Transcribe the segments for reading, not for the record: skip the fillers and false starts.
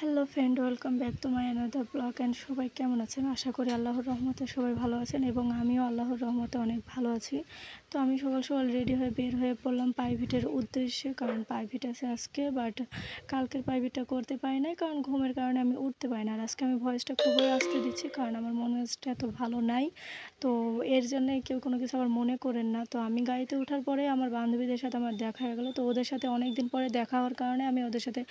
Hello friend, welcome back to my another blog. And সবাই কেমন আছেন? আশা করি আল্লাহর রহমতে সবাই ভালো আছেন এবং আমিও আল্লাহর রহমতে অনেক ভালো আছি। তো আমি সকাল সকাল রেডি হয়ে বের হয়ে পড়লাম প্রাইভেটের উদ্দেশ্যে, কারণ প্রাইভেট আছে আজকে। বাট কালকের প্রাইভেটটা করতে পারি নাই, কারণ ঘুমের কারণে আমি উঠতে পারি না। আর আজকে আমি ভয়েসটা খুবই আস্তে দিচ্ছি, কারণ আমার মন মেজাজটা এত ভালো নাই। তো এর জন্যে কেউ কোনো কিছু আবার মনে করেন না। তো আমি গাড়িতে ওঠার পরে আমার বান্ধবীদের সাথে আমার দেখা হয়ে গেলো। তো ওদের সাথে অনেক দিন পরে দেখা হওয়ার কারণে আমি ওদের সাথে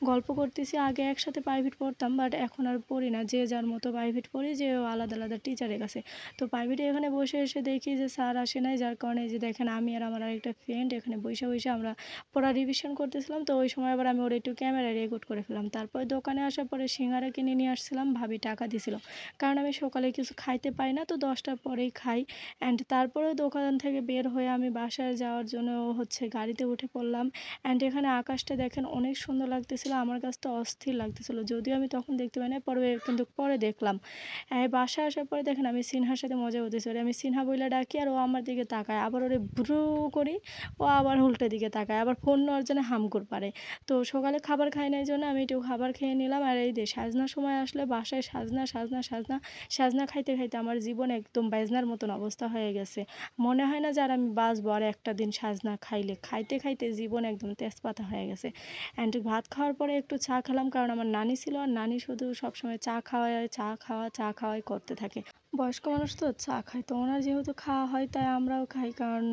গল্প করতেছি। আগে একসাথে প্রাইভেট পড়তাম, বাট এখন আর পড়ি না। যে যার মতো প্রাইভেট পড়ি, যে আলাদা আলাদা টিচারের কাছে। তো প্রাইভেটে এখানে বসে এসে দেখি যে স্যার আসে নাই, যার কারণে যে দেখেন আমি আর আমার আরেকটা ফ্রেন্ড এখানে বসে বসে আমরা পড়া রিভিশন করতেছিলাম। তো ওই সময় আবার আমি ওর একটু ক্যামেরায় রেকর্ড করে ফেলাম। তারপরে দোকানে আসার পরে সিঙ্গারা কিনে নিয়ে আসছিলাম, ভাবি টাকা দিছিল, কারণ আমি সকালে কিছু খাইতে পাই না, তো 10টার পরেই খাই। অ্যান্ড তারপরে দোকান থেকে বের হয়ে আমি বাসায় যাওয়ার জন্য গাড়িতে উঠে পড়লাম। অ্যান্ড এখানে আকাশটা দেখেন অনেক সুন্দর লাগতেছিল, আমার কাছে তো অস্থির লাগতেছিল। যদিও আমি তখন দেখতে পাই না, কিন্তু পরে দেখলাম। বাসায় আসার পরে দেখেন আমি সিনহার সাথে মজা করতেছি। ওরে আমি সিনহা বইলা ডাকি, আর ও আমার দিকে তাকায়, আবার ওরে ব্রু করি, ও আবার উল্টো দিকে তাকায়, আবার ফোন নেওয়ার জন্য হামকুর পারে। তো সকালে খাবার খাই নাই জন্য আমি একটু খাবার খেয়ে নিলাম। আর এই যে সাজনার সময় আসলে বাসায় সাজনা সাজনা সাজনা সাজনা খাইতে খাইতে আমার জীবন একদম বাজনার মতন অবস্থা হয়ে গেছে। মনে হয় না যে আর আমি বাঁচবো আর একটা দিন সাজনা খাইলে। খাইতে খাইতে জীবন একদম তেজপাতা হয়ে গেছে। অ্যান্ড ভাত খাওয়ার পরে একটু চা খেলাম, কারণ আমার নানি ছিল, আর নানি শুধু সবসময় চা খাওয়াই করতে থাকে। বয়স্ক মানুষ তো চা খায়, তো ওনার যেহেতু খাওয়া হয় তাই আমরাও খাই, কারণ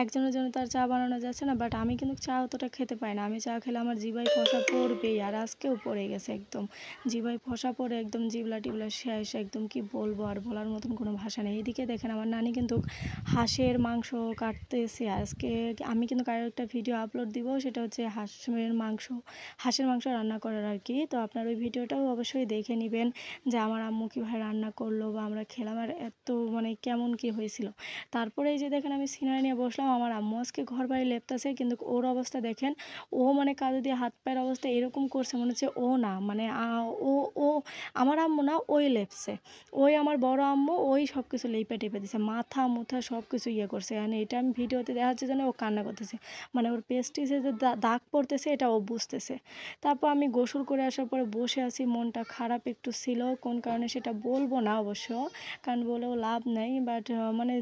একজনের জন্য তার চা বানানো যাচ্ছে না। বাট আমি কিন্তু চা অতটা খেতে পাই না। আমি চা খেলে আমার জিভায় ফসা পড়বেই, আর আজকেও পড়ে গেছে একদম। জিভায় ফসা পড়ে একদম জিবলা টিবলা শেষ, একদম কি বলবো, আর বলার মতন কোনো ভাষা নেই। এইদিকে দেখেন আমার নানি কিন্তু হাঁসের মাংস কাটতেছে আজকে। আমি কিন্তু কারো একটা ভিডিও আপলোড দিব, সেটা হচ্ছে হাঁসের মাংস রান্না করার আর কি। তো আপনার ওই ভিডিওটাও অবশ্যই দেখে নেবেন, যে আমার আম্মু কীভাবে রান্না করলো বা আমরা খেলাম, আর এত মানে কেমন কি হয়েছিল। তারপরে এই যে দেখেন আমি সিনারি নিয়ে বসলাম, আমার আম্মু আজকে ঘর বাড়ি লেপতেছে, কিন্তু ওর অবস্থা দেখেন, ও মানে কাঁদে দিয়ে হাত পায়ের অবস্থা এরকম করছে, মনে হচ্ছে ও না, মানে ও ও আমার আম্মু না, ওই লেপছে। ওই আমার বড় আম্মু, ওই সব কিছু লেপে টেপে দিছে, মাথা মুথা সব কিছু ইয়ে করছে। মানে এটা আমি ভিডিওতে দেখা যাচ্ছে যেন ও কান্না করতেছে, মানে ওর পেস্টিসে যে দাগ পড়তেছে এটা ও বুঝতেছে। তারপর আমি গোসল করে আসার পরে বসে আছি, মনটা খারাপ একটু ছিল, কোন কারণে সেটা বলবো না অবশ্য, কারণ বলেও লাভ নাই। বাট মানে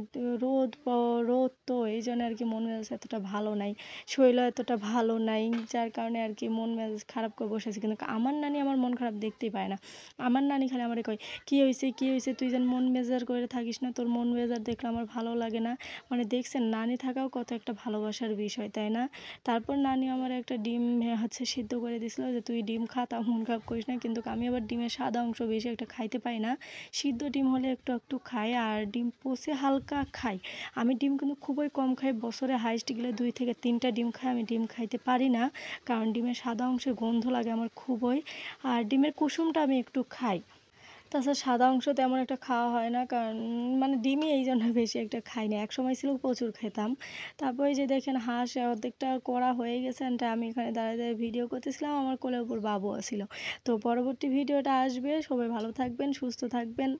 রোদ তো এই জন্য আর কি মন মেজাজ এতটা ভালো নাই, শরীরও এতটা ভালো নাই, যার কারণে আর কি মন মেজাজ খারাপ করে বসে আছি। কিন্তু আমার নানি আমার মন খারাপ দেখতেই পায় না। আমার নানি খালি আমারে কয়, কী হয়েছে, তুই যেন মন মেজাজ করে থাকিস না, তোর মন মেজাজ দেখলে আমার ভালো লাগে না। মানে দেখছেন, নানি থাকাও কত একটা ভালোবাসার বিষয়, তাই না? তারপর নানি আমার একটা ডিম সিদ্ধ করে দিছিল, যে তুই ডিম খা, তা মন খারাপ করিস না। কিন্তু আমি আবার ডিমের সাদা অংশ বেশি একটা খাইতে পাই না। সিদ্ধ ডিম হলে একটু একটু খাই, আর ডিম পচে হালকা খাই। আমি ডিম কিন্তু খুবই কম খাই, বছরে হাইস্ট গেলে 2 থেকে 3টা ডিম খাই। আমি ডিম খাইতে পারি না, কারণ ডিমের সাদা অংশে গন্ধ লাগে আমার খুবই। আর ডিমের কুসুমটা আমি একটু খাই, তাছাড়া সাদা অংশ তেমন একটা খাওয়া হয় না, কারণ মানে ডিমই এই জন্য বেশি একটা খাই না। একসময় ছিল প্রচুর খেতাম। তারপরে যে দেখেন হাঁস অর্ধেকটা করা হয়ে গেছে, and আমি এখানে দাঁড়িয়ে দাঁড়িয়ে ভিডিও করতেছিলাম, আমার কোলের উপর বাবু ছিল। তো পরবর্তী ভিডিওটা আসবে, সবাই ভালো থাকবেন, সুস্থ থাকবেন।